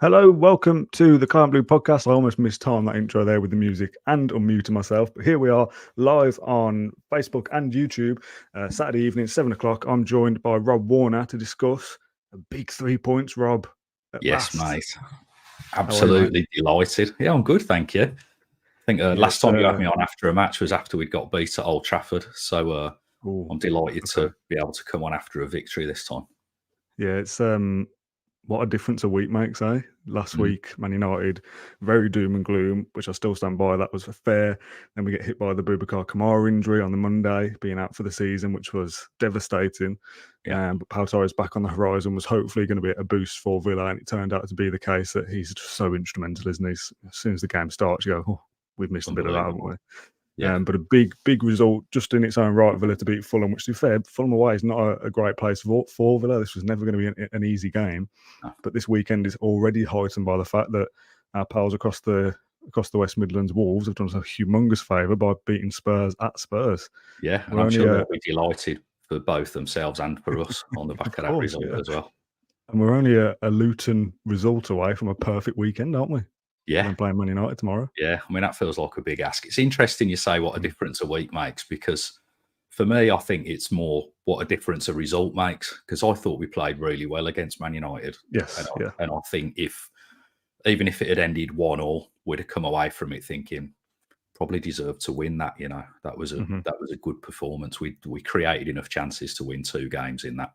Hello, welcome to the Client Blue podcast. I almost missed time that intro there with the music and unmuting myself, but here we are live on Facebook and YouTube, Saturday evening, 7 o'clock. I'm joined by Rob Warner to discuss a big 3 points, Rob, at Yes, last. mate. How are you, mate? Absolutely delighted. Yeah, I'm good, thank you. I think last time you had me on after a match was after we'd got beat at Old Trafford, so I'm delighted to be able to come on after a victory this time. Yeah, it's what a difference a week makes, eh? Last week, Man United, very doom and gloom, which I still stand by. That was fair. Then we get hit by the Boubacar Kamara injury on the Monday, being out for the season, which was devastating. But Pau Torres back on the horizon was hopefully going to be a boost for Villa, and it turned out to be the case that he's just so instrumental, isn't he? As soon as the game starts, you go, oh, we've missed a bit of that, haven't we? Yeah. But a big result just in its own right, Villa to beat Fulham, which to be fair, Fulham away is not a great place for Villa. This was never going to be an easy game. But this weekend is already heightened by the fact that our pals across the West Midlands, Wolves, have done us a humongous favour by beating Spurs at Spurs. Yeah, and I'm sure they'll be delighted for both themselves and for us on the back of that result as well. And we're only a Luton result away from a perfect weekend, aren't we? Yeah. And playing Man United tomorrow. Yeah, I mean, that feels like a big ask. It's interesting you say what a difference a week makes, because for me, I think it's more what a difference a result makes, because I thought we played really well against Man United. Yes, and I think even if it had ended 1-1, we'd have come away from it thinking probably deserved to win that. You know, that was a good performance. We created enough chances to win 2 games in that,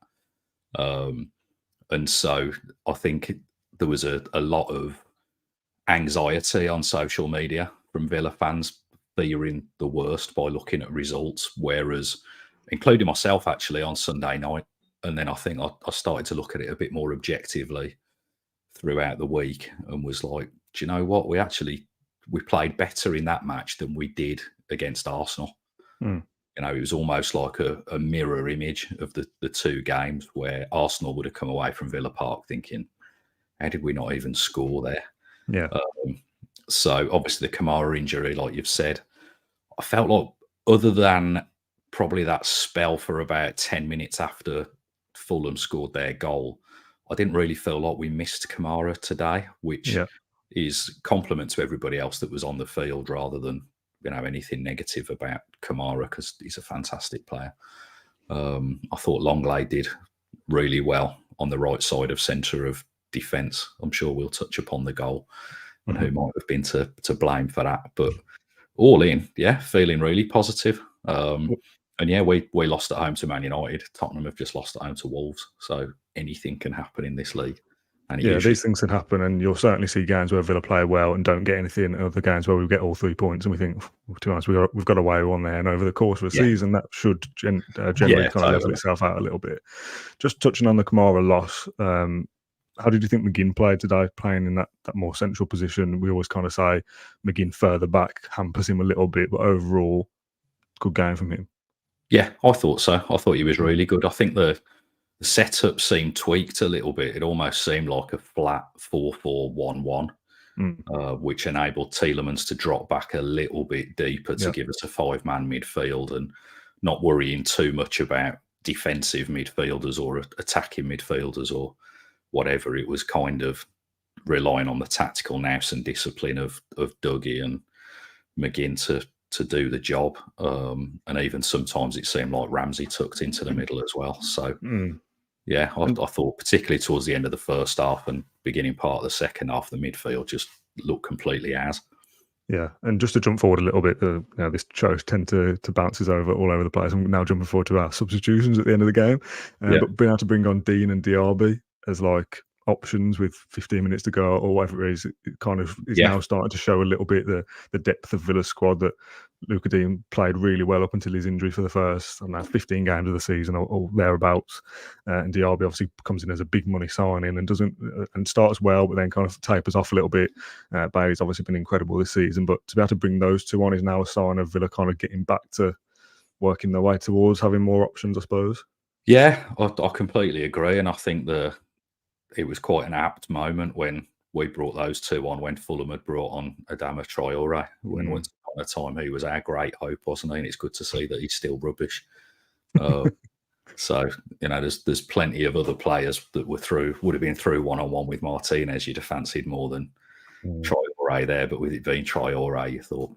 and so I think there was a lot of anxiety on social media from Villa fans fearing the worst by looking at results, whereas, including myself actually, on Sunday night, and then I think I started to look at it a bit more objectively throughout the week and was like, do you know what? We played better in that match than we did against Arsenal. You know, it was almost like a mirror image of the 2 games, where Arsenal would have come away from Villa Park thinking, how did we not even score there? Yeah. So obviously the Kamara injury, like you've said, I felt like, other than probably that spell for about 10 minutes after Fulham scored their goal, I didn't really feel like we missed Kamara today, which is compliment to everybody else that was on the field, rather than, you know, anything negative about Kamara, because he's a fantastic player. I thought Longley did really well on the right side of centre of defence. I'm sure we'll touch upon the goal and who might have been to blame for that. But all in, feeling really positive. And we lost at home to Man United. Tottenham have just lost at home to Wolves. So anything can happen in this league. And these things can happen, and you'll certainly see games where Villa play well and don't get anything, and other games where we get all 3 points and we think, to be honest, we've got away one there. And over the course of a season, that should generally kind of level itself out a little bit. Just touching on the Kamara loss, how did you think McGinn played today, playing in that more central position? We always kind of say McGinn further back hampers him a little bit, but overall, good game from him. Yeah, I thought so. I thought he was really good. I think the setup seemed tweaked a little bit. It almost seemed like a flat 4-4-1-1, which enabled Tielemans to drop back a little bit deeper to give us a 5-man midfield and not worrying too much about defensive midfielders or attacking midfielders or whatever. It was kind of relying on the tactical nous and discipline of Dougie and McGinn to do the job. And even sometimes it seemed like Ramsey tucked into the middle as well. So, I thought particularly towards the end of the first half and beginning part of the second half, the midfield just looked completely as. Yeah, and just to jump forward a little bit, this show tend to bounces over all over the place. I'm now jumping forward to our substitutions at the end of the game, but being able to bring on Dean and Diaby as like options with 15 minutes to go or whatever it is, it kind of is now starting to show a little bit the depth of Villa's squad, that Luca Dean played really well up until his injury for the first 15 games of the season or thereabouts, and Diaby obviously comes in as a big money signing and doesn't and starts well, but then kind of tapers off a little bit. Bailey's obviously been incredible this season, but to be able to bring those 2 on is now a sign of Villa kind of getting back to working their way towards having more options, I suppose. Yeah, I completely agree, and I think it was quite an apt moment when we brought those 2 on, when Fulham had brought on Adama Traore. When once upon a time he was our great hope, wasn't he? And it's good to see that he's still rubbish. So, there's plenty of other players that would have been through one-on-one with Martinez you'd have fancied more than Traore there. But with it being Traore, you thought,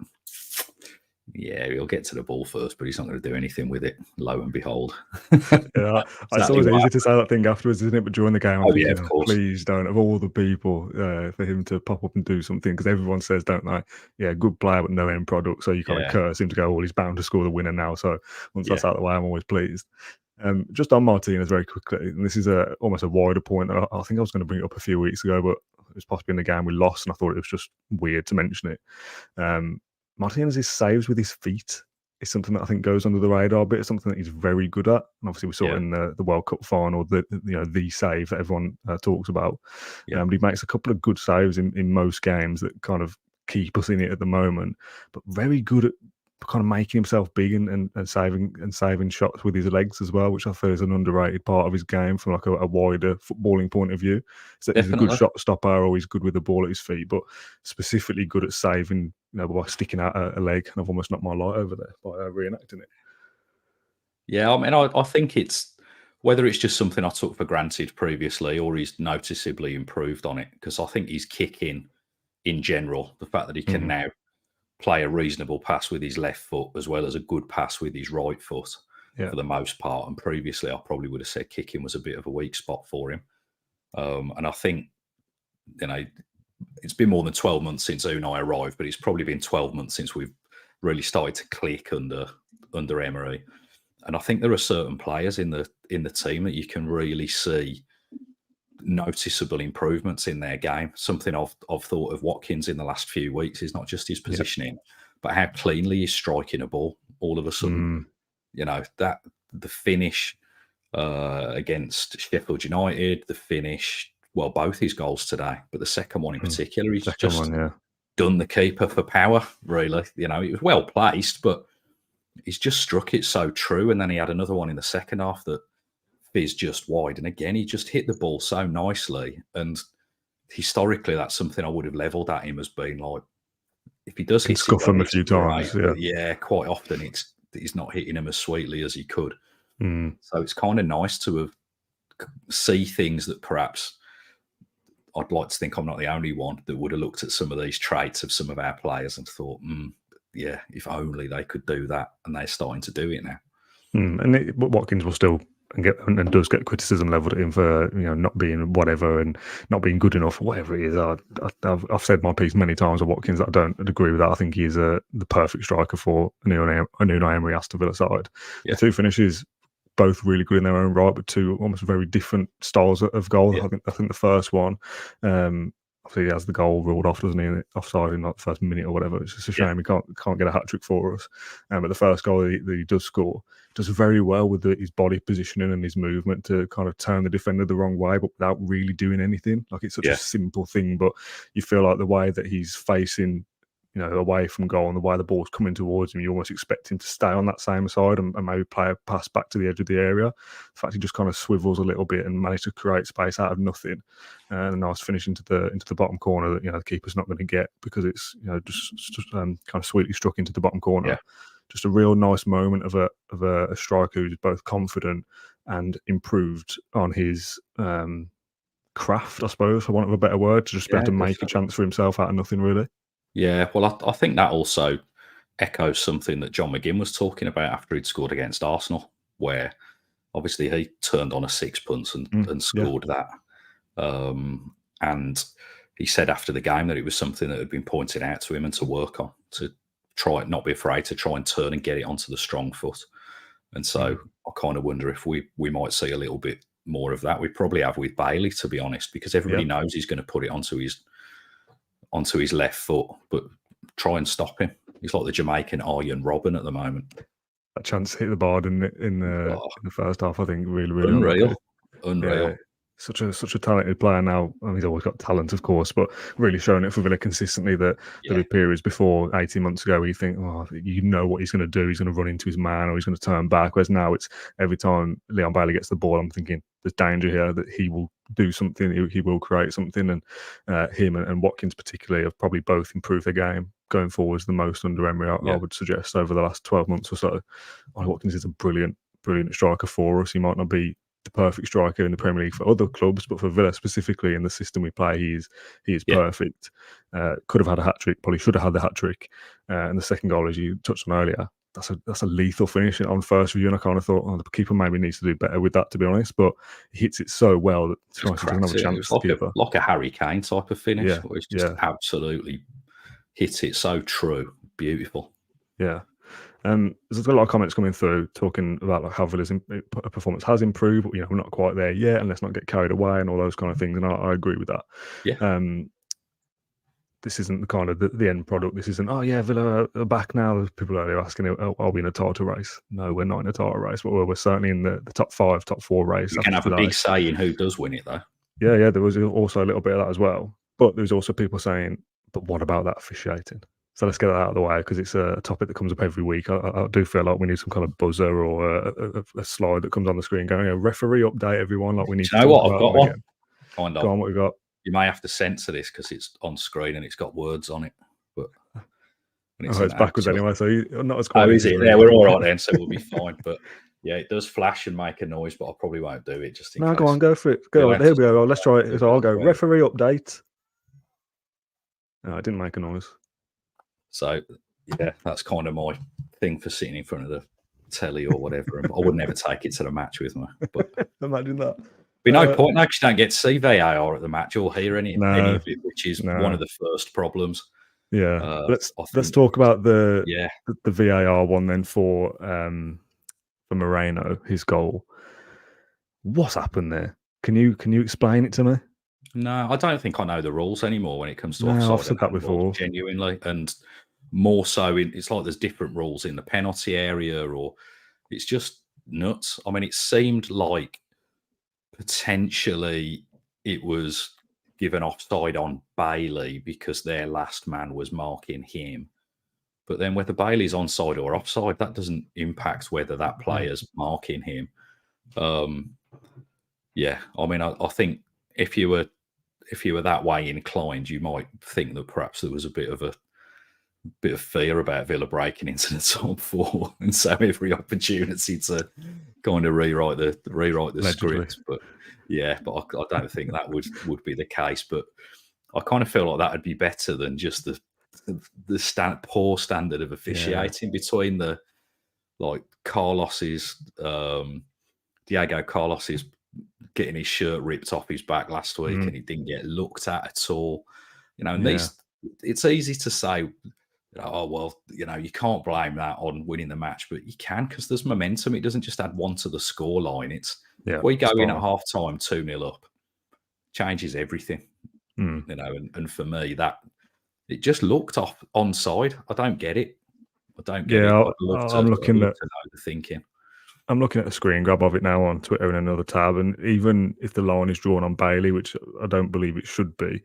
yeah, he'll get to the ball first, but he's not going to do anything with it. Lo and behold. Yeah, it's always easy to say that thing afterwards, isn't it? But during the game, I'm thinking, of course. Please don't. Of all the people, for him to pop up and do something, because everyone says, don't they? Yeah, good player, but no end product. So you kind of curse him to go, well, he's bound to score the winner now. So once that's out of the way, I'm always pleased. Just on Martinez very quickly, and this is almost a wider point. I think I was going to bring it up a few weeks ago, but it was possibly in the game we lost, and I thought it was just weird to mention it. Martinez's saves with his feet is something that I think goes under the radar a bit. It's something that he's very good at, and obviously we saw it in the World Cup final, the save that everyone talks about. But he makes a couple of good saves in most games that kind of keep us in it at the moment. But very good at kind of making himself big and saving shots with his legs as well, which I feel is an underrated part of his game from like a wider footballing point of view. So he's a good shot stopper, always good with the ball at his feet, but specifically good at saving, by sticking out a leg. And I've almost knocked my light over there by reenacting it. Yeah, I mean, I think it's whether it's just something I took for granted previously or he's noticeably improved on it, because I think his kicking in general, the fact that he can now play a reasonable pass with his left foot as well as a good pass with his right foot for the most part. And previously, I probably would have said kicking was a bit of a weak spot for him. And I think, it's been more than 12 months since Unai arrived, but it's probably been 12 months since we've really started to click under Emery. And I think there are certain players in the team that you can really see noticeable improvements in their game. Something I've thought of Watkins in the last few weeks is not just his positioning, but how cleanly he's striking a ball all of a sudden. That the finish against Sheffield United, the finish, well, both his goals today, but the second one in particular, he's done the keeper for power, really. It was well placed, but he's just struck it so true. And then he had another one in the second half that is just wide, and again he just hit the ball so nicely. And historically, that's something I would have levelled at him as being like, if he does hit scuff him a few times, quite often he's not hitting him as sweetly as he could. So it's kind of nice to see things that perhaps I'd like to think I'm not the only one that would have looked at some of these traits of some of our players and thought, if only they could do that, and they're starting to do it now. And Watkins will still and does get criticism leveled at him for not being whatever and not being good enough, whatever it is. I've said my piece many times on Watkins that I don't agree with that. I think he's the perfect striker for a Unai Emery Aston Villa side. The two finishes, both really good in their own right, but two almost very different styles of goal. I think the first one, obviously he has the goal ruled off, doesn't he? Offside in like the first minute or whatever. It's just a shame he can't get a hat trick for us. But the first goal that he does score does very well with his body positioning and his movement to kind of turn the defender the wrong way, but without really doing anything. Like, it's such a simple thing, but you feel like the way that he's facing, away from goal and the way the ball's coming towards him, you almost expect him to stay on that same side and maybe play a pass back to the edge of the area. In fact, he just kind of swivels a little bit and managed to create space out of nothing. And a nice finish into the bottom corner that the keeper's not going to get because it's just kind of sweetly struck into the bottom corner. Yeah. Just a real nice moment of a striker who's both confident and improved on his craft, I suppose, for want of a better word, to just be able to make a chance for himself out of nothing, really. Yeah, well, I think that also echoes something that John McGinn was talking about after he'd scored against Arsenal, where obviously he turned on a sixpence and scored that. And he said after the game that it was something that had been pointed out to him and to work on, to try, not be afraid to try and turn and get it onto the strong foot. And so I kind of wonder if we might see a little bit more of that. We probably have with Bailey, to be honest, because everybody knows he's going to put it onto his left foot, but try and stop him. He's like the Jamaican Arjen Robben at the moment. That chance hit the bar in the first half, I think, really unreal. Yeah. Such a talented player now. I mean, he's always got talent, of course, but really showing it for Villa consistently. That there were periods before 18 months ago where you think, what he's going to do. He's going to run into his man or he's going to turn back. Whereas now it's every time Leon Bailey gets the ball, I'm thinking there's danger here that he will do something. He will create something. And him and Watkins particularly have probably both improved their game going forwards the most under Emery, I would suggest, over the last 12 months or so. Watkins is a brilliant brilliant striker for us. He might not be the perfect striker in the Premier League for other clubs, but for Villa specifically in the system we play, he is perfect. Could have had a hat trick, probably should have had the hat trick. And the second goal, as you touched on earlier, that's a lethal finish on first review, and I kind of thought, the keeper maybe needs to do better with that, to be honest. But he hits it so well that he doesn't have a chance. It was like a Harry Kane type of finish, where it's just yeah. absolutely hits it so true, beautiful. Yeah. There's a lot of comments coming through talking about how Villa's performance has improved, but we're not quite there yet, and let's not get carried away and all those kind of things. And I agree with that. Yeah. This isn't the kind of the end product. This isn't, Villa are back now. There's people earlier asking, are we in a title race? No, we're not in a title race, but we're certainly in the top 5, top 4 race. You can have a big say in who does win it, though. Yeah, there was also a little bit of that as well. But there's also people saying, but what about that officiating? So let's get that out of the way, because it's a topic that comes up every week. I do feel like we need some kind of buzzer or a slide that comes on the screen going, referee update, everyone. Like we need to know what? I've got one. Again. Kind of. Go on, what we got? You may have to censor this because it's on screen and it's got words on it. But it's backwards anyway, so you're not as quiet. Oh, is it? Yeah, we're all right then, so we'll be fine. But yeah, it does flash and make a noise, but I probably won't do it just in case. Go on, go for it. Go on. Here we go. Let's try it. So I'll go referee update. No, it didn't make a noise. So yeah, that's kind of my thing for sitting in front of the telly or whatever. I would never take it to the match with me. But imagine that. Be no point now because you don't get to see VAR at the match or hear any of it, which is one of the first problems. Yeah, let's talk about the VAR one then for Moreno, his goal. What's happened there? Can you explain it to me? No, I don't think I know the rules anymore when it comes to offside. I've said that before, genuinely, and more so it's like there's different rules in the penalty area, or it's just nuts. I mean, it seemed like potentially it was given offside on Bailey because their last man was marking him. But then whether Bailey's onside or offside, that doesn't impact whether that player's marking him. Yeah, I mean, I think if you were that way inclined, you might think that perhaps there was a bit of fear about Villa breaking into the top 4, and so every opportunity to kind of rewrite the script. But yeah, but I don't think that would be the case. But I kind of feel like that would be better than just the poor standard of officiating between the Carlos's Diego Carlos's getting his shirt ripped off his back last week and he didn't get looked at all. And it's easy to say, oh, well, you can't blame that on winning the match, but you can, because there's momentum. It doesn't just add 1 to the score line. It's we go in at half time 2-0 up, changes everything. And for me, that it just looked off onside. I don't get it. I don't get it. I'm looking at the thinking. I'm looking at a screen grab of it now on Twitter in another tab, and even if the line is drawn on Bailey, which I don't believe it should be,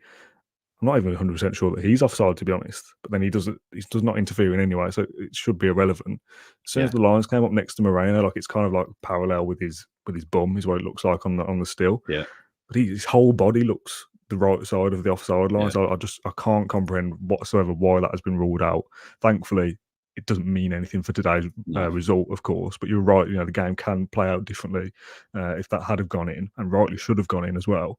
I'm not even 100% sure that he's offside, to be honest. But then he does not interfere in any way, so it should be irrelevant. As soon as the lines came up next to Moreno, it's kind of like parallel with his bum, is what it looks like on the still. Yeah, but his whole body looks the right side of the offside line. So I can't comprehend whatsoever why that has been ruled out. Thankfully, it doesn't mean anything for today's result, of course. But you're right. The game can play out differently if that had have gone in, and rightly should have gone in as well.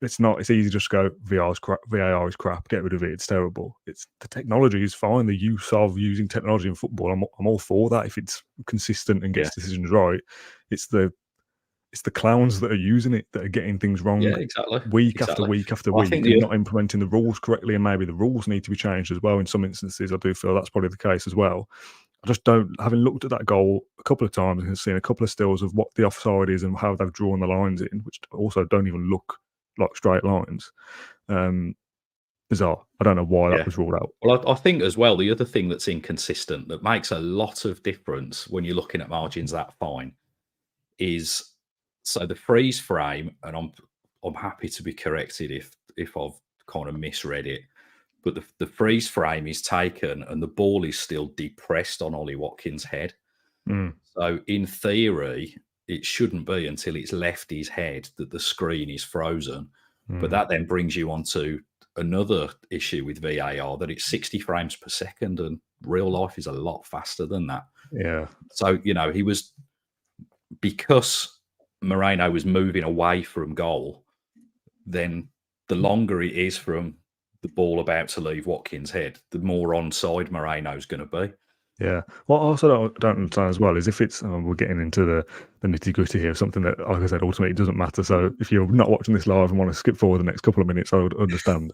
It's not. It's easy to just go VAR is crap. Get rid of it. It's terrible. The technology is fine. The use of using technology in football, I'm all for that if it's consistent and gets decisions right. It's the clowns that are using it that are getting things wrong. Yeah, exactly. Week after week after week, not implementing the rules correctly, and maybe the rules need to be changed as well. In some instances, I do feel that's probably the case as well. I just don't, having looked at that goal a couple of times and seen a couple of stills of what the offside is and how they've drawn the lines in, which also don't even look like straight lines. Bizarre. I don't know why that was ruled out. Well, I think as well, the other thing that's inconsistent that makes a lot of difference when you're looking at margins that fine is, so the freeze frame, and I'm happy to be corrected if I've kind of misread it, but the freeze frame is taken and the ball is still depressed on Ollie Watkins' head. So in theory, it shouldn't be until it's left his head that the screen is frozen. But that then brings you on to another issue with VAR, that it's 60 frames per second, and real life is a lot faster than that. Yeah. So, he was because Moreno was moving away from goal, then the longer it is from the ball about to leave Watkins' head, the more onside Moreno's going to be. Yeah. What I also don't understand as well is if it's, we're getting into the nitty gritty here, something that, like I said, ultimately doesn't matter. So if you're not watching this live and want to skip forward the next couple of minutes, I would understand.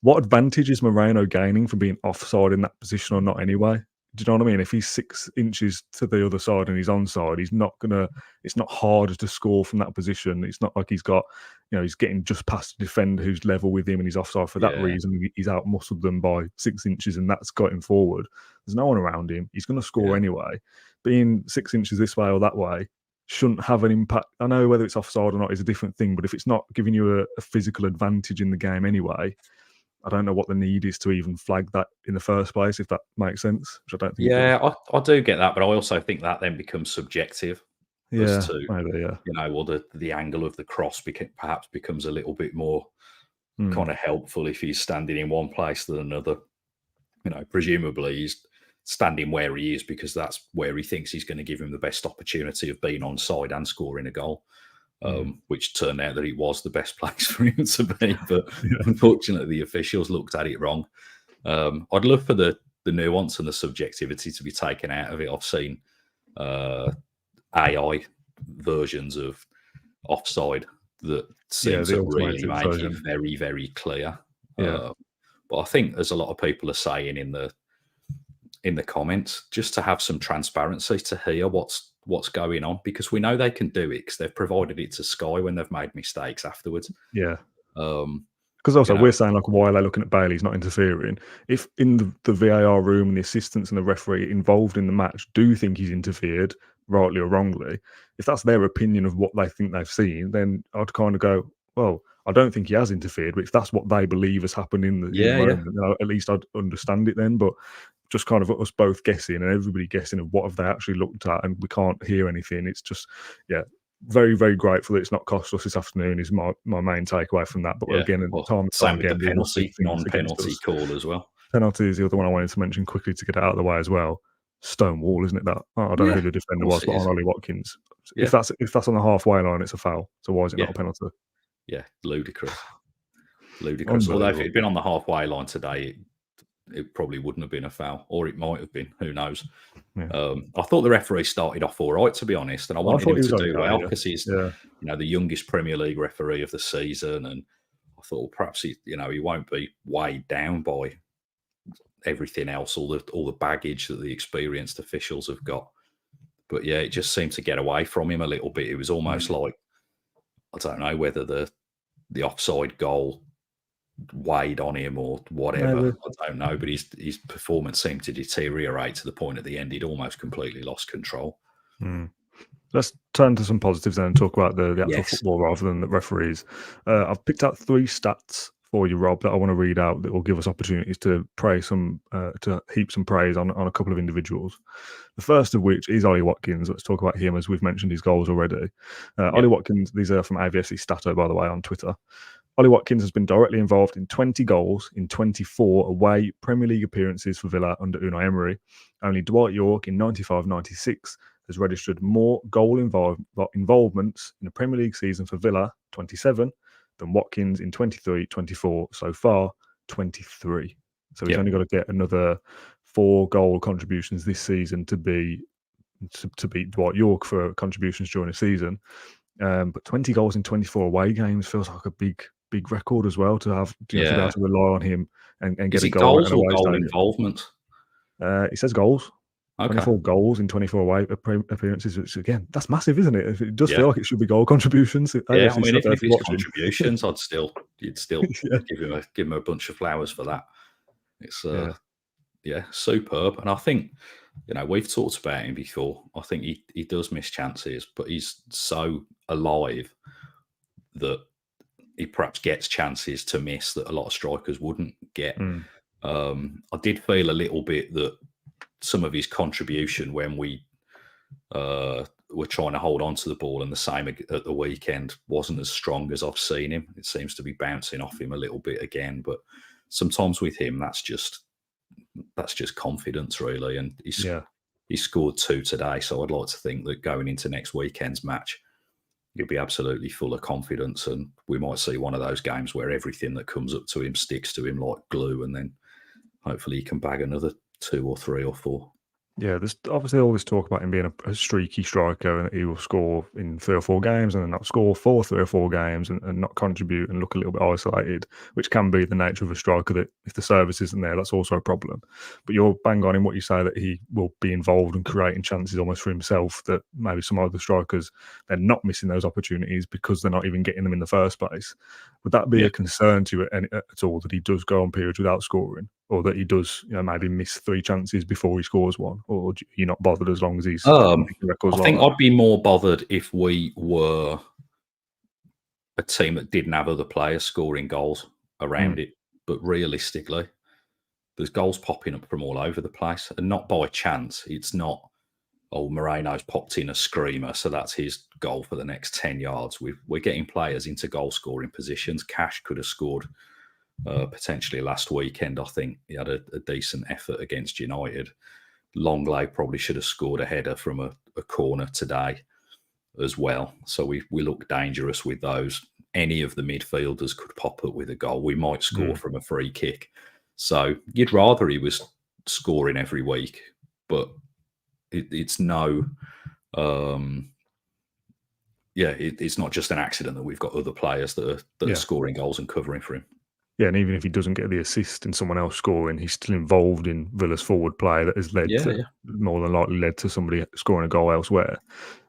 What advantage is Moreno gaining from being offside in that position or not anyway? Do you know what I mean? If he's 6 inches to the other side and he's onside, he's not gonna. It's not hard to score from that position. It's not like he's got, he's getting just past the defender who's level with him and he's offside for that Yeah. reason. He's out muscled them by 6 inches and that's got him forward. There's no one around him. He's going to score anyway. Being 6 inches this way or that way shouldn't have an impact. I know whether it's offside or not is a different thing, but if it's not giving you a physical advantage in the game anyway, I don't know what the need is to even flag that in the first place, if that makes sense, which I don't think it does. Yeah, I do get that, but I also think that then becomes subjective as Yeah, to, maybe, yeah. well, the angle of the cross perhaps becomes a little bit more kind of helpful if he's standing in one place than another. Presumably he's standing where he is because that's where he thinks he's going to give him the best opportunity of being onside and scoring a goal. Which turned out that it was the best place for him to be, but unfortunately the officials looked at it wrong. I'd love for the nuance and the subjectivity to be taken out of it. I've seen AI versions of offside that seem to really make it very, very clear. But I think there's a lot of people are saying in the comments just to have some transparency to hear what's going on, because we know they can do it because they've provided it to Sky when they've made mistakes afterwards. Yeah. Because also we're saying, like, why are they looking at Bailey's not interfering? If in the VAR room and the assistants and the referee involved in the match do think he's interfered, rightly or wrongly, if that's their opinion of what they think they've seen, then I'd kind of go, well, I don't think he has interfered, but if that's what they believe has happened in the moment, at least I'd understand it then. But just kind of us both guessing and everybody guessing of what have they actually looked at, and we can't hear anything. It's just, very, very grateful that it's not cost us this afternoon is my main takeaway from that. But again, same with the penalty, non-penalty call as well. Penalty is the other one I wanted to mention quickly to get it out of the way as well. Stone wall, isn't it? That I don't know who the defender was, but on Ollie Watkins. If that's on the halfway line, it's a foul. So why is it not a penalty? Yeah, ludicrous. Although if it had been on the halfway line today, it probably wouldn't have been a foul, or it might have been. Who knows? I thought the referee started off all right, to be honest, and I wanted him to do well because he's the youngest Premier League referee of the season, and I thought, well, perhaps he won't be weighed down by everything else, all the baggage that the experienced officials have got. But yeah, it just seemed to get away from him a little bit. It was almost like, I don't know whether the offside goal weighed on him or whatever. I don't know, but his performance seemed to deteriorate to the point at the end he'd almost completely lost control. Let's turn to some positives then and talk about the actual football rather than the referees. I've picked out 3 stats for you, Rob, that I want to read out that will give us opportunities to to heap some praise on a couple of individuals. The first of which is Ollie Watkins. Let's talk about him as we've mentioned his goals already. Ollie Watkins, these are from AVFC Stato, by the way, on Twitter. Ollie Watkins has been directly involved in 20 goals in 24 away Premier League appearances for Villa under Unai Emery. Only Dwight Yorke in 95-96 has registered more goal involvements in a Premier League season for Villa, 27, than Watkins in 23-24, so far 23. So he's only got to get another 4 goal contributions this season to beat Dwight Yorke for contributions during the season. But 20 goals in 24 away games feels like a big record as well to have to be able to rely on him and get a goal. Goals or goal involvement? He says goals. Okay. 24 goals in 24 away appearances, which again, that's massive, isn't it? It does feel like it should be goal contions. I mean, if it's contributions, you'd still give him a bunch of flowers for that. It's superb. And I think, we've talked about him before. I think he does miss chances, but he's so alive that he perhaps gets chances to miss that a lot of strikers wouldn't get. I did feel a little bit that some of his contribution when we were trying to hold on to the ball and the same at the weekend wasn't as strong as I've seen him. It seems to be bouncing off him a little bit again, but sometimes with him, that's just confidence, really. And He scored 2 today, so I'd like to think that going into next weekend's match, he'll be absolutely full of confidence, and we might see one of those games where everything that comes up to him sticks to him like glue, and then hopefully he can bag another 2 or 3 or 4. Yeah, there's obviously all this talk about him being a streaky striker and that he will score in 3 or 4 games and then not score for 3 or 4 games and not contribute and look a little bit isolated, which can be the nature of a striker that if the service isn't there, that's also a problem. But you're bang on in what you say that he will be involved and creating chances almost for himself that maybe some other strikers, they're not missing those opportunities because they're not even getting them in the first place. Would that be a concern to you at all that he does go on periods without scoring? Or that he does, maybe miss 3 chances before he scores one, or you're not bothered as long as he's making records I like think that? I'd be more bothered if we were a team that didn't have other players scoring goals around it. But realistically, there's goals popping up from all over the place, and not by chance. It's not, oh, Moreno's popped in a screamer, so that's his goal for the next 10 yards. We're getting players into goal-scoring positions. Cash could have scored potentially last weekend. I think he had a decent effort against United. Longley probably should have scored a header from a corner today as well. So we look dangerous with those. Any of the midfielders could pop up with a goal. We might score from a free kick. So you'd rather he was scoring every week, but it's no... it's not just an accident that we've got other players that are scoring goals and covering for him. Yeah, and even if he doesn't get the assist and someone else scoring, he's still involved in Villa's forward play that has led more than likely led to somebody scoring a goal elsewhere.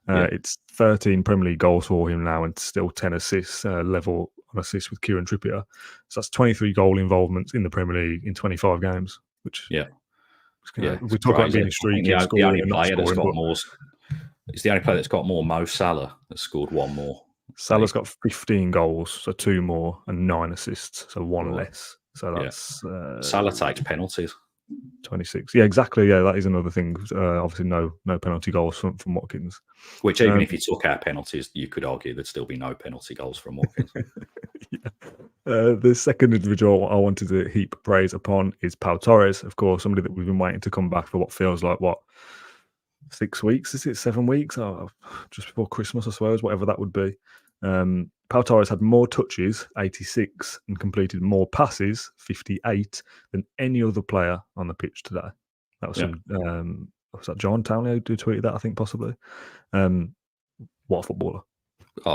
It's 13 Premier League goals for him now and still 10 assists, level on assists with Kieran Trippier. So that's 23 goal involvements in the Premier League in 25 games, which we talk about being streaky and scoring and not scoring. It's the only player that's got more. Mo Salah has scored 1 more. Salah's got 15 goals, so 2 more, and 9 assists, so 1 less. So that's Salah takes penalties. 26. Yeah, exactly. Yeah, that is another thing. Obviously, no penalty goals from Watkins. Which even if you took out penalties, you could argue there'd still be no penalty goals from Watkins. The second individual I wanted to heap praise upon is Pau Torres, of course, somebody that we've been waiting to come back for what feels like 6 weeks? Is it 7 weeks? Oh, just before Christmas, I suppose, whatever that would be. Pau Torres had more touches, 86, and completed more passes, 58, than any other player on the pitch today. That was was that John Townley who tweeted that, I think, possibly. What a footballer.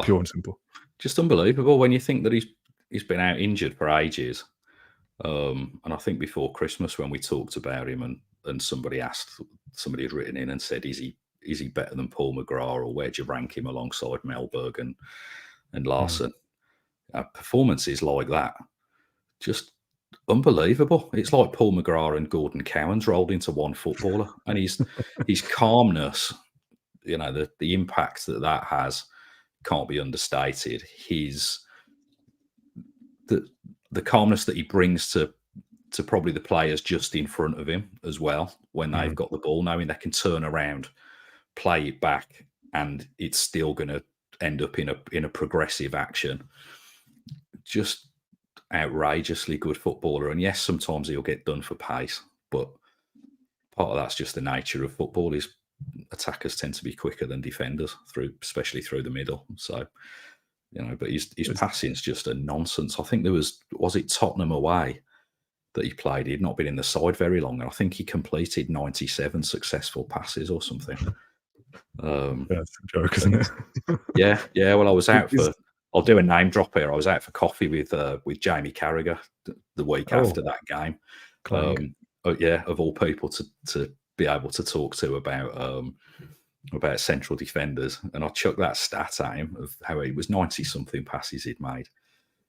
Pure and simple. Just unbelievable when you think that he's been out injured for ages. And I think before Christmas when we talked about him and somebody had written in and said, is he better than Paul McGrath, or where'd you rank him alongside Melberg and Larson? Performances like that, just unbelievable. It's like Paul McGrath and Gordon Cowans rolled into one footballer, and his calmness, the impact that has can't be understated. The calmness that he brings to probably the players just in front of him as well when they've got the ball, knowing they can turn around, play it back, and it's still going to end up in a progressive action. Just outrageously good footballer. And yes, sometimes he'll get done for pace, but part of that's just the nature of football. Is attackers tend to be quicker than defenders, especially through the middle. So, but his passing's just a nonsense. I think was it Tottenham away that he played? He'd not been in the side very long, and I think he completed 97 successful passes or something. That's a joke, isn't it? Yeah. Well, I was out for. I'll do a name drop here. I was out for coffee with Jamie Carragher the week after that game. Of all people to be able to talk to about central defenders, and I chucked that stat at him of how he was 90-something passes he'd made.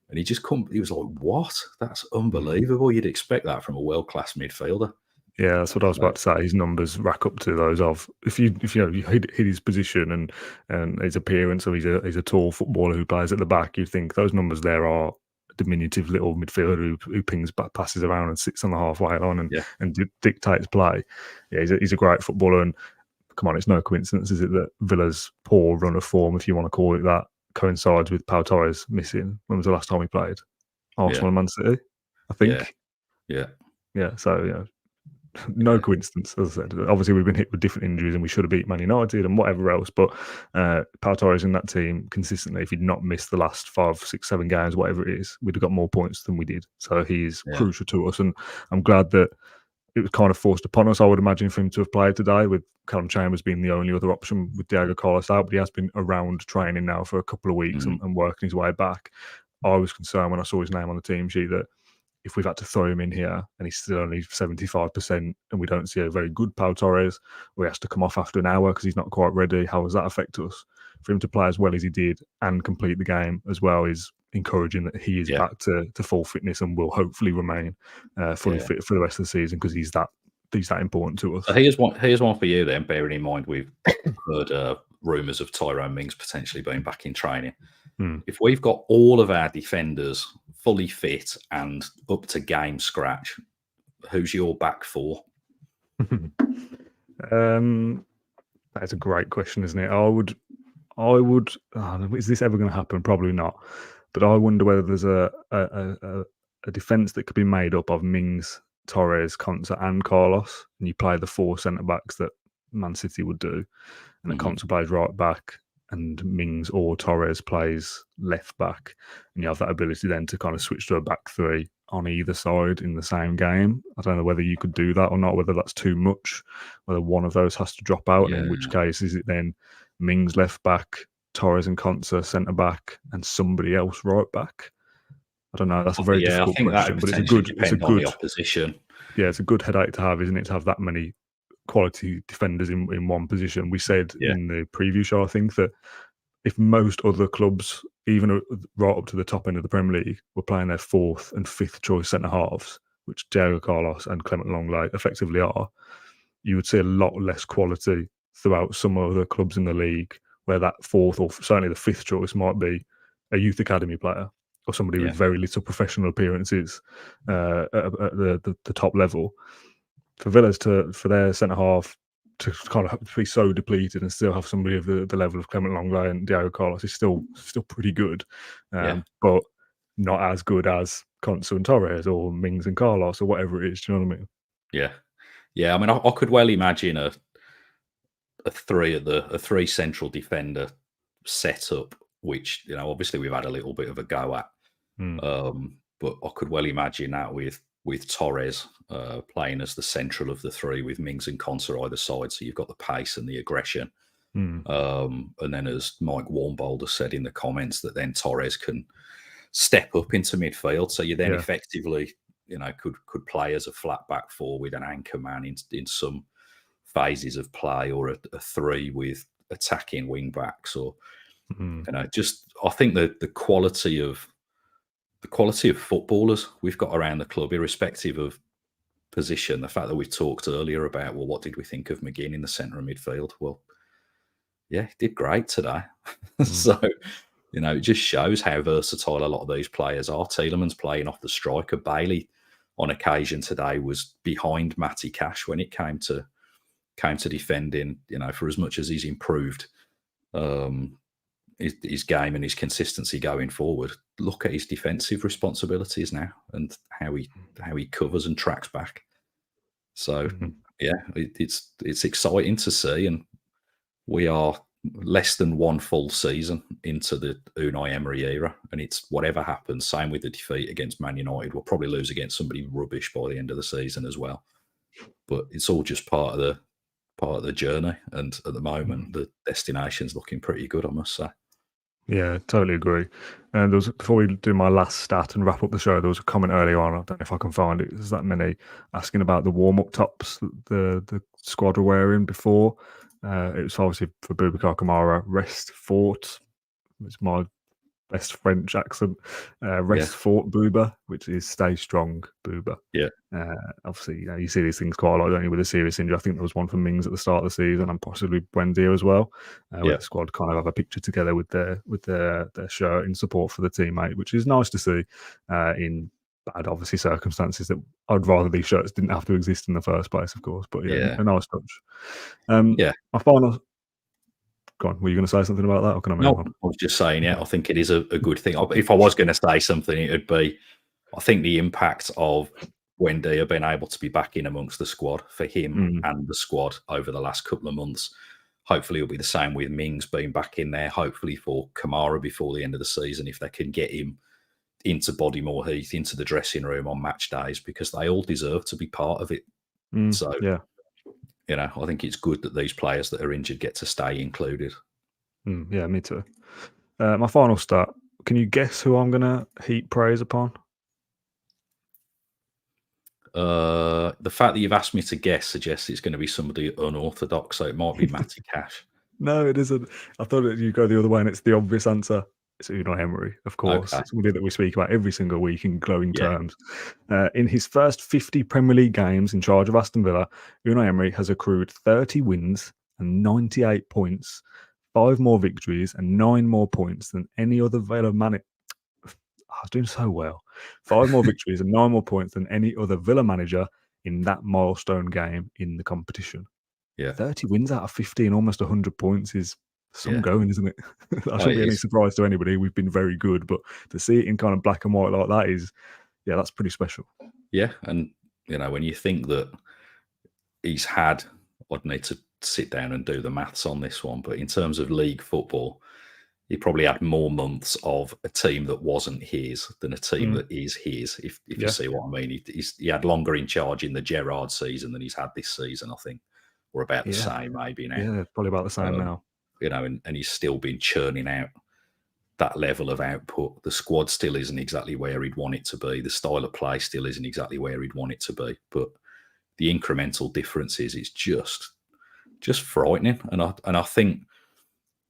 And he was like, what? That's unbelievable. You'd expect that from a world-class midfielder. Yeah, that's what I was about to say. His numbers rack up to those of if you hit his position and his appearance, or he's a tall footballer who plays at the back, you'd think those numbers there are a diminutive little midfielder who pings back, passes around and sits on the halfway line and dictates play. Yeah, he's a great footballer, and come on, it's no coincidence, is it, that Villa's poor run of form, if you want to call it that, coincides with Pau Torres missing. When was the last time he played? Arsenal and Man City, I think. Yeah. So no coincidence, as I said. Obviously, we've been hit with different injuries and we should have beat Man United and whatever else. But Pau Torres in that team consistently, if he'd not missed the last 5, 6, 7 games, whatever it is, we'd have got more points than we did. So he is crucial to us. And I'm glad that it was kind of forced upon us, I would imagine, for him to have played today, with Callum Chambers being the only other option with Diego Carlos out. But he has been around training now for a couple of weeks and working his way back. I was concerned when I saw his name on the team sheet that if we've had to throw him in here and he's still only 75% and we don't see a very good Pau Torres, or he has to come off after an hour because he's not quite ready, how does that affect us? For him to play as well as he did and complete the game as well is encouraging, that he is back to full fitness and will hopefully remain fully fit for the rest of the season, because he's that important to us. So here's one for you then, bearing in mind we've heard rumours of Tyrone Mings potentially being back in training. If we've got all of our defenders fully fit and up to game scratch, who's your back four? That's a great question, isn't it? I would. Is this ever going to happen? Probably not. But I wonder whether there's a defence that could be made up of Mings, Torres, Konsa, and Carlos, and you play the 4 centre backs that Man City would do, and then Konsa plays right back, and Mings or Torres plays left back, and you have that ability then to kind of switch to a back 3 on either side in the same game. I don't know whether you could do that or not, whether that's too much, whether one of those has to drop out, and in which case is it then Mings left back, Torres and Konsa centre back, and somebody else right back? I don't know. That's a very difficult question, but it's a good opposition. Yeah, it's a good headache to have, isn't it? To have that many quality defenders in one position. We said in the preview show, I think, that if most other clubs, even right up to the top end of the Premier League, were playing their 4th and 5th choice centre halves, which Diego Carlos and Clement Longley effectively are, you would see a lot less quality throughout some other clubs in the league, where that 4th or certainly the 5th choice might be a youth academy player or somebody with very little professional appearances at the top level. For Villa's for their centre half to kind of be so depleted and still have somebody of the level of Clement Longley and Diego Carlos is still pretty good, but not as good as Konsa and Torres or Mings and Carlos or whatever it is. Do you know what I mean? Yeah. I mean, I could well imagine a 3 central defender setup, which, you know, obviously we've had a little bit of a go at, but I could well imagine that with Torres playing as the central of the 3, with Mings and Konsa either side. So you've got the pace and the aggression. And then, as Mike Warmboulder said in the comments, that then Torres can step up into midfield. So you then effectively, you know, could play as a flat back 4 with an anchor man in some phases of play, or a 3 with attacking wing backs, or you know, just I think that the quality of footballers we've got around the club, irrespective of position, the fact that we talked earlier about, well, what did we think of McGinn in the centre of midfield? Well, yeah, he did great today. So, you know, it just shows how versatile a lot of these players are. Tielemans playing off the striker. Bailey, on occasion today, was behind Matty Cash when it came to defending. You know, for as much as he's improved his game and his consistency going forward, look at his defensive responsibilities now and how he covers and tracks back. So it's exciting to see, and we are less than 1 full season into the Unai Emery era, and it's whatever happens. Same with the defeat against Man United. We'll probably lose against somebody rubbish by the end of the season as well. But it's all just part of the journey, and at the moment the destination's looking pretty good, I must say. Yeah, totally agree. And there was, before we do my last stat and wrap up the show, there was a comment earlier on, I don't know if I can find it, there's that many, asking about the warm-up tops that the squad were wearing before. It was obviously for Boubacar Kamara, Rest Fort. It's my best French accent. Rest Fort Booba, which is Stay Strong Booba. Yeah. Obviously, you know, you see these things quite a lot, don't you, with a serious injury. I think there was one for Mings at the start of the season, and possibly Buendia as well. Where the squad kind of have a picture together with their shirt in support for the teammate, which is nice to see in bad, obviously, circumstances that I'd rather these shirts didn't have to exist in the first place, of course. But a nice touch. My final. Go on, were you going to say something about that, or can I move on? I was just saying, I think it is a good thing. If I was going to say something, it would be, I think the impact of Wendy have been able to be back in amongst the squad for him and the squad over the last couple of months. Hopefully, it'll be the same with Mings being back in there. Hopefully, for Kamara before the end of the season, if they can get him into Bodymore Heath, into the dressing room on match days, because they all deserve to be part of it. So, Yeah. I think it's good that these players that are injured get to stay included. Yeah, me too. My final stat. Can you guess who I'm going to heap praise upon? The fact that you've asked me to guess suggests it's going to be somebody unorthodox, so it might be Matty Cash. No, it isn't. I thought that you go the other way, and it's the obvious answer. It's Unai Emery, of course. Okay. It's somebody that we speak about every single week in glowing terms. In his first 50 Premier League games in charge of Aston Villa, Unai Emery has accrued 30 wins and 98 points, 5 more victories and 9 more points than any other Villa manager. I was doing so well. 5 more victories and 9 more points than any other Villa manager in that milestone game in the competition. Yeah. 30 wins out of 50 and almost 100 points is some going, isn't it? That shouldn't be any surprise to anybody. We've been very good, but to see it in kind of black and white like that is, that's pretty special. Yeah, and when you think that he's had, I'd need to sit down and do the maths on this one, but in terms of league football, he probably had more months of a team that wasn't his than a team that is his, if you see what I mean. He had longer in charge in the Gerrard season than he's had this season, I think. Or about the same, maybe now. Yeah, probably about the same now. And he's still been churning out that level of output. The squad still isn't exactly where he'd want it to be. The style of play still isn't exactly where he'd want it to be. But the incremental differences is just frightening. And I think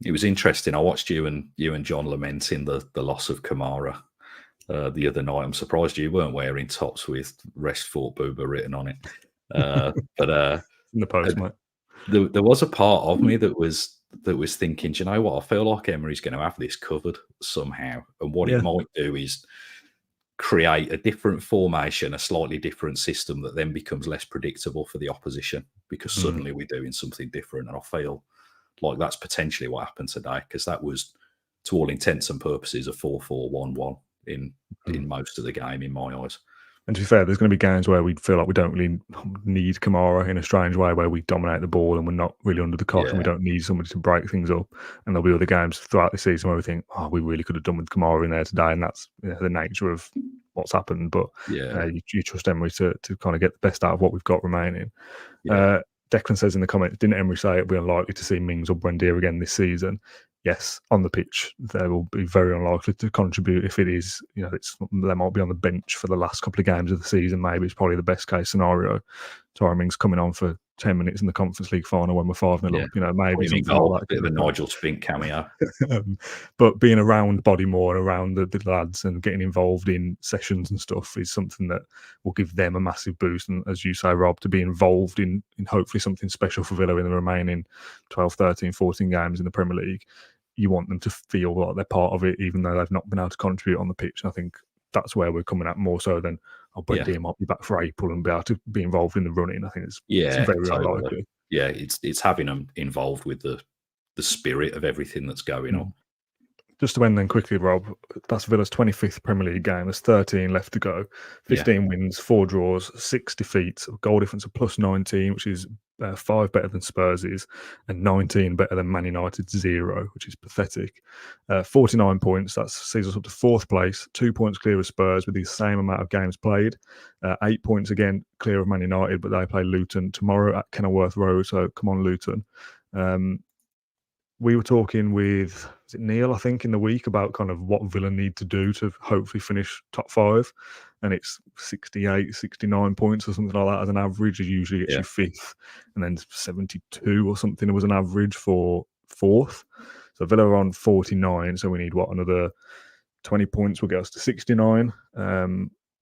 it was interesting. I watched you and John lamenting the loss of Kamara the other night. I'm surprised you weren't wearing tops with "Rest Fort Booba" written on it. But in the post, mate. There was a part of me that was thinking, do you know what? I feel like Emery's going to have this covered somehow, and what it might do is create a different formation, a slightly different system that then becomes less predictable for the opposition because suddenly we're doing something different. And I feel like that's potentially what happened today, because that was, to all intents and purposes, a 4-4-1-1 in most of the game, in my eyes. And to be fair, there's going to be games where we feel like we don't really need Kamara in a strange way, where we dominate the ball and we're not really under the cosh and we don't need somebody to break things up. And there'll be other games throughout the season where we think, we really could have done with Kamara in there today. And that's the nature of what's happened. But you trust Emery to kind of get the best out of what we've got remaining. Declan says in the comments, didn't Emery say it'd be unlikely to see Mings or Buendia again this season? Yes, on the pitch, they will be very unlikely to contribute. If it is, they might be on the bench for the last couple of games of the season. Maybe it's probably the best case scenario. Tyrone Mings coming on for 10 minutes in the Conference League final when we're 5-0 up. Maybe something like that. Bit of a Nigel Spink cameo. But being around Bodymore, around the lads, and getting involved in sessions and stuff is something that will give them a massive boost. And as you say, Rob, to be involved in hopefully something special for Villa in the remaining 12, 13, 14 games in the Premier League, you want them to feel like they're part of it, even though they've not been able to contribute on the pitch. And I think that's where we're coming at more so than Buendia might be back for April and be able to be involved in the running. I think it's very unlikely. Yeah, it's having them involved with the spirit of everything that's going on. Just to end then quickly, Rob, that's Villa's 25th Premier League game. There's 13 left to go. 15 wins, 4 draws, 6 defeats, a goal difference of plus 19, which is 5 better than Spurs' and 19 better than Man United's 0, which is pathetic. 49 points, that sees us up to 4th place, 2 points clear of Spurs with the same amount of games played. 8 points again clear of Man United, but they play Luton tomorrow at Kenilworth Road, so come on Luton. We were talking with Neil, I think, in the week about kind of what Villa need to do to hopefully finish top 5. And it's 68, 69 points or something like that as an average. It usually gets you 5th. And then 72 or something was an average for 4th. So Villa are on 49. So we need, another 20 points will get us to 69.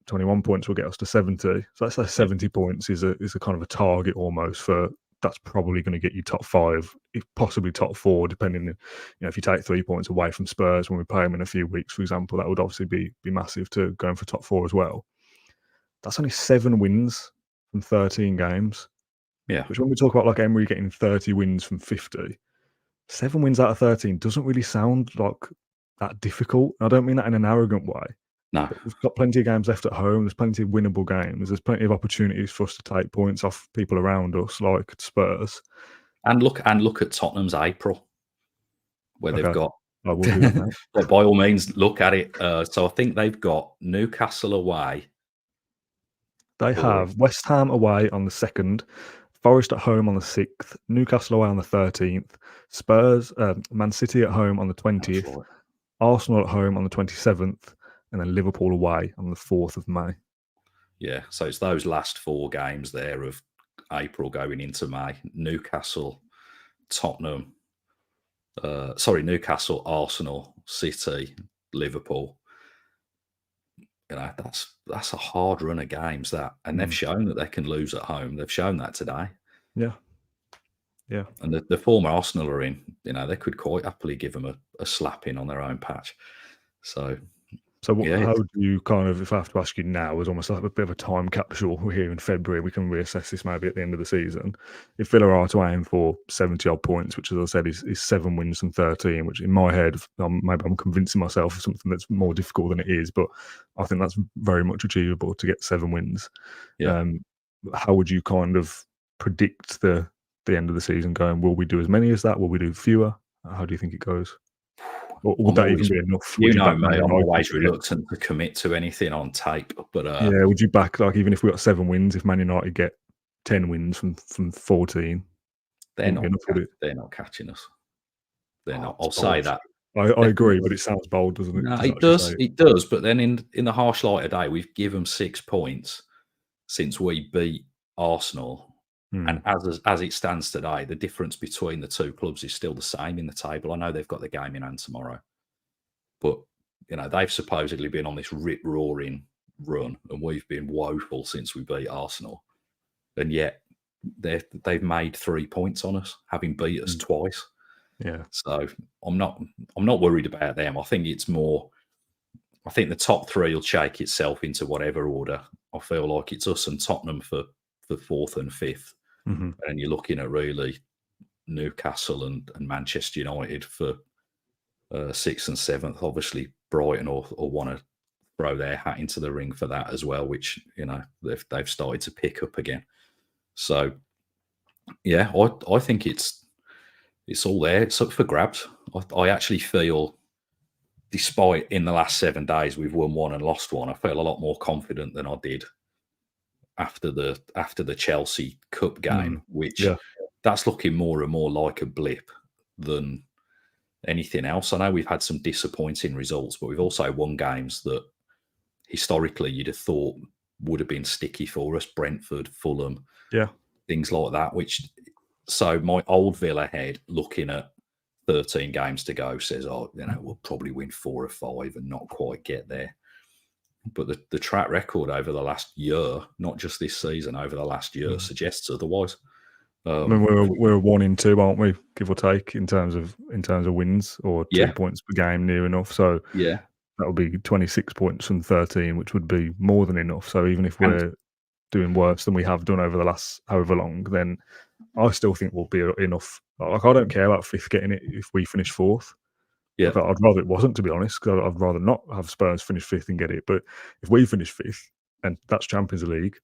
21 points will get us to 70. So that's like 70 points is a kind of a target almost for... That's probably going to get you top 5, if possibly top 4, depending. If you take 3 points away from Spurs when we play them in a few weeks, for example, that would obviously be massive to going for top 4 as well. That's only 7 wins from 13 games. Yeah. Which when we talk about like Emery getting 30 wins from 50, 7 wins out of 13 doesn't really sound like that difficult. I don't mean that in an arrogant way. No. But we've got plenty of games left at home. There's plenty of winnable games. There's plenty of opportunities for us to take points off people around us, like Spurs. And look at Tottenham's April, where they've Okay, got. I will do that now. But by all means, look at it. So I think they've got Newcastle away. They have West Ham away on the 2nd, Forest at home on the 6th, Newcastle away on the 13th, Spurs, Man City at home on the 20th, Right. Arsenal at home on the 27th, and then Liverpool away on the 4th of May. Yeah, so it's those last 4 games there of April going into May. Newcastle, Tottenham, Newcastle, Arsenal, City, Liverpool. You know, that's a hard run of games, that, and they've shown that they can lose at home. They've shown that today. Yeah. Yeah. And the former Arsenal are in, you know, they could quite happily give them a slapping on their own patch. So How do you kind of, if I have to ask you now, as almost like a bit of a time capsule, we're here in February, we can reassess this maybe at the end of the season. If Villa are to aim for 70 odd points, which, as I said, is 7 wins from 13, which in my head, maybe I'm convincing myself of something that's more difficult than it is, but I think that's very much achievable to get 7 wins. Yeah. How would you kind of predict the end of the season going? Will we do as many as that? Will we do fewer? How do you think it goes? Or would that even be enough? You know me, I'm always reluctant to commit to anything on tape. But yeah, would you back, like, even if we got 7 wins, if Man United get 10 wins from 14, they're not catching us. They're not. I'll say that. I agree, but it sounds bold, doesn't it? No, it does. It does. But then in the harsh light of day, we've given them 6 points since we beat Arsenal. And as it stands today, the difference between the 2 clubs is still the same in the table. I know they've got the game in hand tomorrow, but you know, they've supposedly been on this rip-roaring run, and we've been woeful since we beat Arsenal. And yet they've made 3 points on us, having beat us twice. Yeah. So I'm not worried about them. I think it's more. I think the top 3 will shake itself into whatever order. I feel like it's us and Tottenham for 4th and 5th. And you're looking at really Newcastle and Manchester United for 6th and 7th. Obviously, Brighton or want to throw their hat into the ring for that as well, which, you know, they've started to pick up again. So, yeah, I think it's all there. It's up for grabs. I actually feel, despite in the last 7 days we've won 1 and lost 1, I feel a lot more confident than I did after the Chelsea Cup game, which that's looking more and more like a blip than anything else. I know we've had some disappointing results, but we've also won games that historically you'd have thought would have been sticky for us. Brentford, Fulham, things like that. So my old Villa head, looking at 13 games to go, says, "Oh, you know, we'll probably win 4 or 5 and not quite get there." But the track record over the last year, not just this season, over the last year, suggests otherwise. I mean, we're 1 in 2, aren't we? Give or take, in terms of wins, or 2 points per game, near enough. So that would be 26 points from 13, which would be more than enough. So even if we're doing worse than we have done over the last however long, then I still think we'll be enough. Like, I don't care about 5th getting it if we finish 4th. Yeah, I'd rather it wasn't, to be honest, because I'd rather not have Spurs finish 5th and get it. But if we finish 5th and that's Champions League,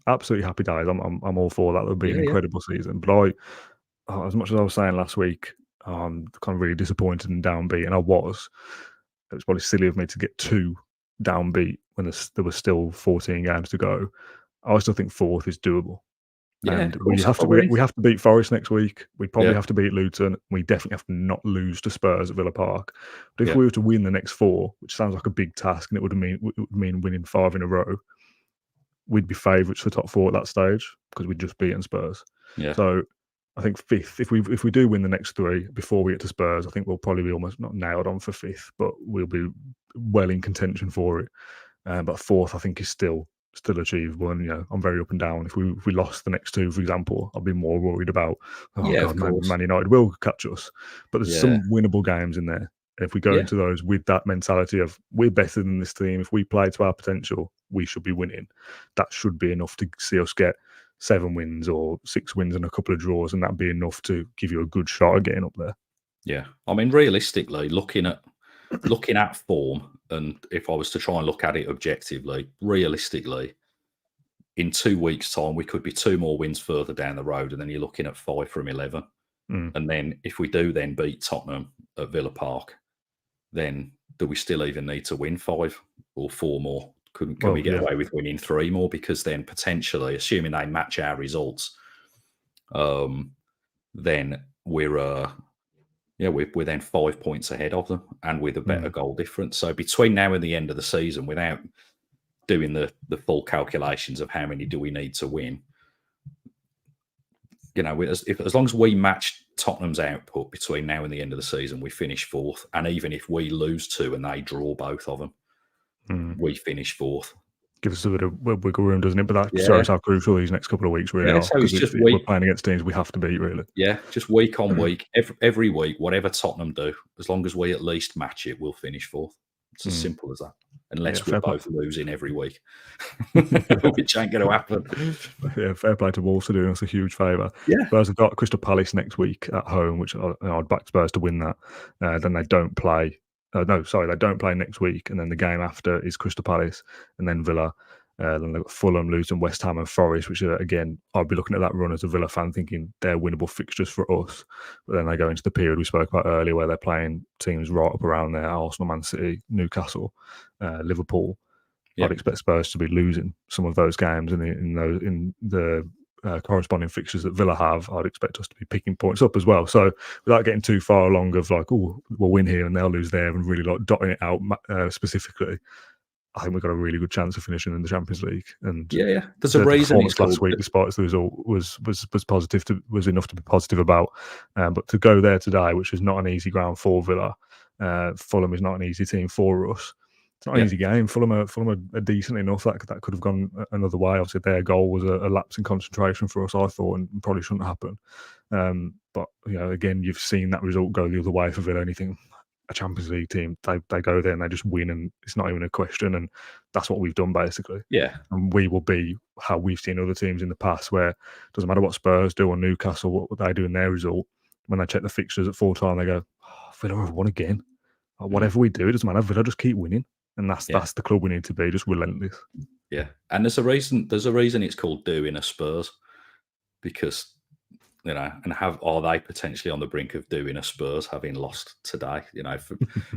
absolutely happy days. I'm all for that. That would be an incredible season. But as much as I was saying last week, I'm kind of really disappointed and downbeat, and it was probably silly of me to get too downbeat when there was still 14 games to go. I still think 4th is doable. Yeah, and we have to beat Forest next week. We probably have to beat Luton. We definitely have to not lose to Spurs at Villa Park. But if we were to win the next 4, which sounds like a big task, and it would mean winning 5 in a row, we'd be favourites for top 4 at that stage because we'd just beaten Spurs. Yeah. So I think 5th, if we do win the next 3 before we get to Spurs, I think we'll probably be almost not nailed on for 5th, but we'll be well in contention for it. But 4th, I think, is still achievable, and, you know, I'm very up and down. If we lost the next 2, for example, I'll be more worried about, Man United will catch us. But there's some winnable games in there. If we go into those with that mentality of we're better than this team, if we play to our potential, we should be winning. That should be enough to see us get 7 wins or 6 wins and a couple of draws, and that'd be enough to give you a good shot at getting up there. Yeah, I mean, realistically, looking at form, And if I was to try and look at it objectively, realistically, in 2 weeks' time, we could be 2 more wins further down the road, and then you're looking at 5 from 11. Mm. And then if we do then beat Tottenham at Villa Park, then do we still even need to win 5 or 4 more? Can we get away with winning 3 more? Because then potentially, assuming they match our results, then we're then 5 points ahead of them and with a better goal difference. So between now and the end of the season, without doing the full calculations of how many do we need to win, as long as we match Tottenham's output between now and the end of the season, we finish 4th. And even if we lose 2 and they draw both of them, we finish 4th. Gives us a bit of wiggle room, doesn't it? But that shows how crucial these next couple of weeks really are. So it's just we're playing against teams we have to beat, really. Yeah, just week on week, every week, whatever Tottenham do, as long as we at least match it, we'll finish 4th. It's as simple as that. Unless we're both losing every week, which ain't going to happen. Yeah, fair play to Wolves for doing us a huge favour. Yeah. Spurs have got Crystal Palace next week at home, which I'd back Spurs to win that. Then they don't play. They don't play next week, and then the game after is Crystal Palace, and then Villa. Then they've got Fulham, Luton, West Ham, and Forest, which are, again, I'd be looking at that run as a Villa fan thinking they're winnable fixtures for us. But then they go into the period we spoke about earlier where they're playing teams right up around there: Arsenal, Man City, Newcastle, Liverpool. I'd expect Spurs to be losing some of those games in the corresponding fixtures that Villa have. I'd expect us to be picking points up as well. So without getting too far along of like, oh, we'll win here and they'll lose there, and really like dotting it out specifically, I think we've got a really good chance of finishing in the Champions League. And there's a reason performance last week, despite the result, was positive. Was enough to be positive about. But to go there today, which is not an easy ground for Villa, Fulham is not an easy team for us. It's not an easy game. Fulham are decent enough that could have gone another way. Obviously, their goal was a lapse in concentration for us, I thought, and probably shouldn't happen. But again, you've seen that result go the other way for Villa. Anything. A Champions League team, they go there and they just win, and it's not even a question. And that's what we've done basically. Yeah, and we will be how we've seen other teams in the past, where it doesn't matter what Spurs do or Newcastle, what they do in their result. When they check the fixtures at full time, they go, Villa have won again. Whatever we do, it doesn't matter. Villa just keep winning, and that's the club we need to be, just relentless. Yeah, and there's a reason it's called doing a Spurs, because. And are they potentially on the brink of doing a Spurs, having lost today?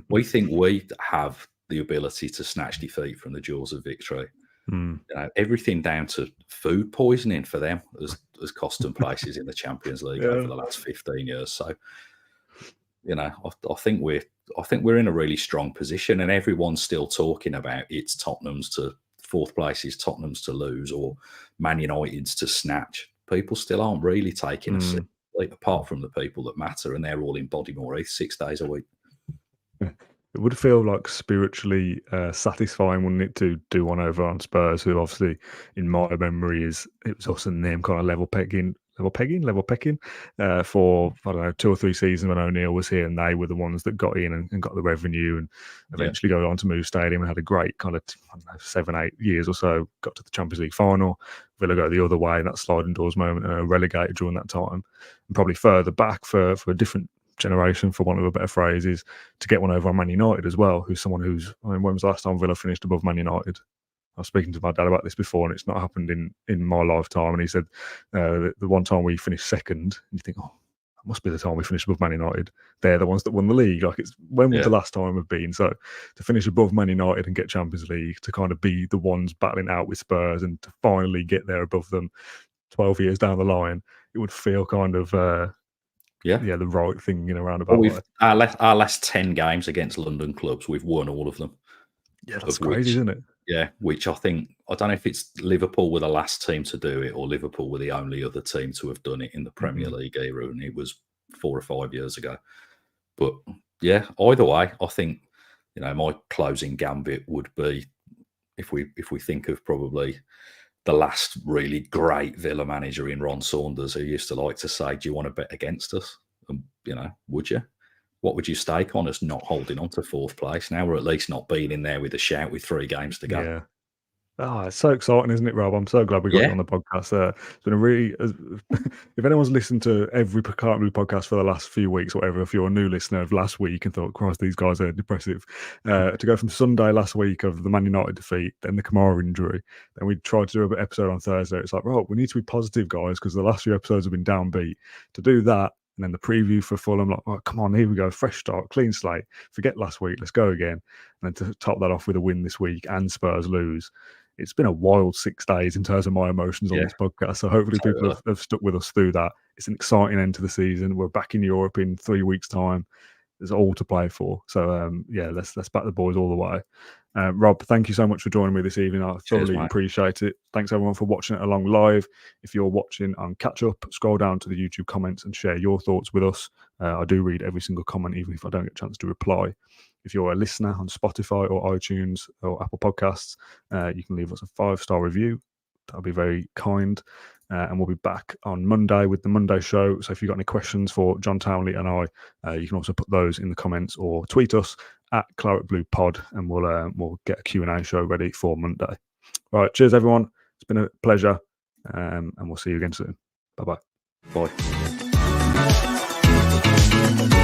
We think we have the ability to snatch defeat from the jaws of victory. Everything down to food poisoning for them has cost them places in the Champions League over the last 15 years. So, I think we're in a really strong position, and everyone's still talking about it's Tottenham's to 4th place is Tottenham's to lose or Man United's to snatch. People still aren't really taking a seat, apart from the people that matter, and they're all in Bodymore Heath 6 days a week. It would feel like spiritually satisfying, wouldn't it, to do one over on Spurs, who obviously, in my memory, it was us and them kind of level pecking for, I don't know, 2 or 3 seasons when O'Neill was here, and they were the ones that got in and got the revenue, and eventually go on to move stadium and had a great kind of 7-8 years or so, got to the Champions League final. Villa go the other way in that sliding doors moment and are relegated during that time, and probably further back for a different generation, for want of a better phrase, is to get one over on Man United as well, who's someone who's, when was the last time Villa finished above Man United? I was speaking to my dad about this before, and it's not happened in my lifetime. And he said the one time we finished second, you think, oh, that must be the time we finished above Man United. They're the ones that won the league. Like, it's when would the last time have been? So to finish above Man United and get Champions League, to kind of be the ones battling out with Spurs and to finally get there above them 12 years down the line, it would feel kind of the right thing in a roundabout way. Our last 10 games against London clubs, we've won all of them. Yeah, that's crazy, isn't it? Yeah, which I don't know if it's Liverpool were the last team to do it or Liverpool were the only other team to have done it in the Premier League era, and it was 4 or 5 years ago. But yeah, either way, I think my closing gambit would be, if we think of probably the last really great Villa manager in Ron Saunders, who used to like to say, "Do you want to bet against us?" And would you? What would you stake on us not holding on to 4th place? Now we're at least not being in there with a shout with 3 games to go. Yeah. Oh, it's so exciting, isn't it, Rob? I'm so glad we got you on the podcast. It's been a really, if anyone's listened to every Can't Blue podcast for the last few weeks or whatever, if you're a new listener of last week and thought, Christ, these guys are depressive, to go from Sunday last week of the Man United defeat, then the Kamara injury, then we tried to do an episode on Thursday. It's like, Rob, we need to be positive, guys, because the last few episodes have been downbeat. To do that, and then the preview for Fulham, like, oh, come on, here we go, fresh start, clean slate, forget last week, let's go again. And then to top that off with a win this week and Spurs lose. It's been a wild 6 days in terms of my emotions on this podcast. So hopefully people have stuck with us through that. It's an exciting end to the season. We're back in Europe in 3 weeks' time. There's all to play for. So let's back the boys all the way. Rob, thank you so much for joining me this evening. I thoroughly appreciate it. Thanks everyone for watching it along live. If you're watching on catch up, scroll down to the YouTube comments and share your thoughts with us. I do read every single comment, even if I don't get a chance to reply. If you're a listener on Spotify or iTunes or Apple Podcasts, you can leave us a 5-star review. That'll be very kind. And we'll be back on Monday with the Monday show. So if you've got any questions for John Townley and I, you can also put those in the comments or tweet us at Claret Blue Pod, and we'll get a Q&A show ready for Monday. All right, cheers everyone. It's been a pleasure, and we'll see you again soon. Bye-bye. Bye.